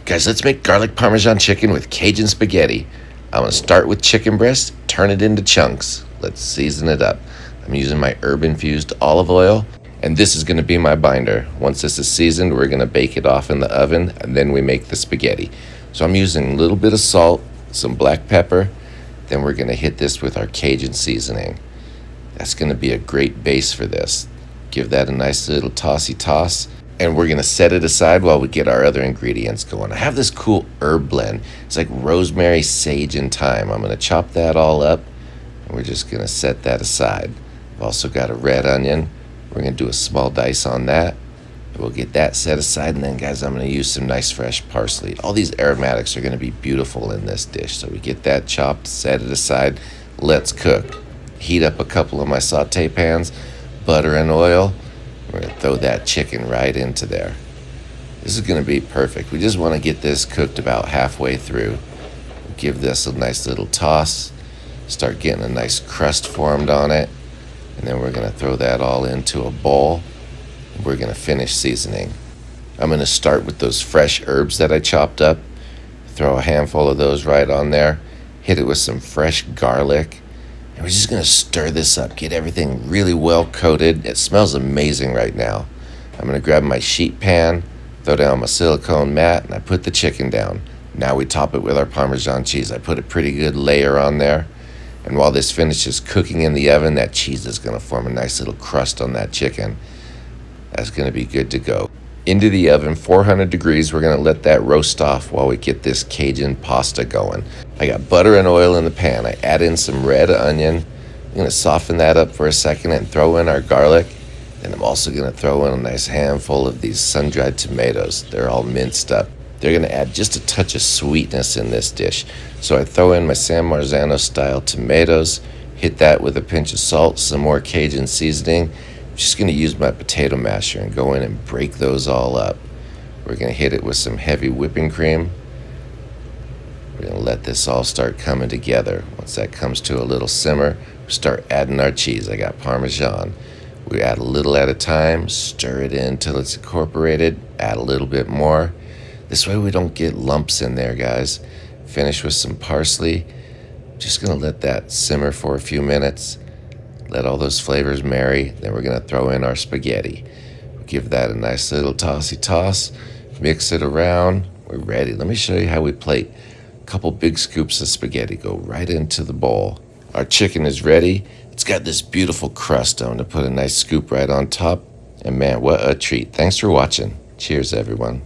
Guys, let's make garlic Parmesan chicken with Cajun spaghetti. I'm going to start with chicken breast, turn it into chunks. Let's season it up. I'm using my herb-infused olive oil, and this is going to be my binder. Once this is seasoned, we're going to bake it off in the oven, and then we make the spaghetti. So I'm using a little bit of salt, some black pepper, then we're going to hit this with our Cajun seasoning. That's going to be a great base for this. Give that a nice little tossy toss. And we're going to set it aside while we get our other ingredients going. I have this cool herb blend. It's like rosemary, sage, and thyme. I'm going to chop that all up, and we're just going to set that aside. I've also got a red onion. We're going to do a small dice on that. We'll get that set aside, and then, guys, I'm going to use some nice fresh parsley. All these aromatics are going to be beautiful in this dish. So we get that chopped, set it aside. Let's cook. Heat up a couple of my saute pans, butter and oil. We're going to throw that chicken right into there. This is going to be perfect. We just want to get this cooked about halfway through. Give this a nice little toss. Start getting a nice crust formed on it. And then we're going to throw that all into a bowl. We're going to finish seasoning. I'm going to start with those fresh herbs that I chopped up. Throw a handful of those right on there. Hit it with some fresh garlic. And we're just going to stir this up, get everything really well coated. It smells amazing right now. I'm going to grab my sheet pan, throw down my silicone mat, and I put the chicken down. Now we top it with our Parmesan cheese. I put a pretty good layer on there. And while this finishes cooking in the oven, that cheese is going to form a nice little crust on that chicken. That's going to be good to go. Into the oven, 400 degrees. We're going to let that roast off while we get this Cajun pasta going. I got butter and oil in the pan. I add in some red onion. I'm going to soften that up for a second and throw in our garlic. Then I'm also going to throw in a nice handful of these sun-dried tomatoes. They're all minced up. They're going to add just a touch of sweetness in this dish. So I throw in my San Marzano style tomatoes, hit that with a pinch of salt, some more Cajun seasoning. I'm just going to use my potato masher and go in and break those all up. We're going to hit it with some heavy whipping cream. We're going to let this all start coming together. Once that comes to a little simmer, we start adding our cheese. I got Parmesan. We add a little at a time, stir it in until it's incorporated, add a little bit more. This way we don't get lumps in there, guys. Finish with some parsley. Just going to let that simmer for a few minutes. Let all those flavors marry. Then we're going to throw in our spaghetti. Give that a nice little tossy toss. Mix it around. We're ready. Let me show you how we plate. A couple big scoops of spaghetti go right into the bowl. Our chicken is ready. It's got this beautiful crust. I'm going to put a nice scoop right on top. And man, what a treat. Thanks for watching. Cheers, everyone.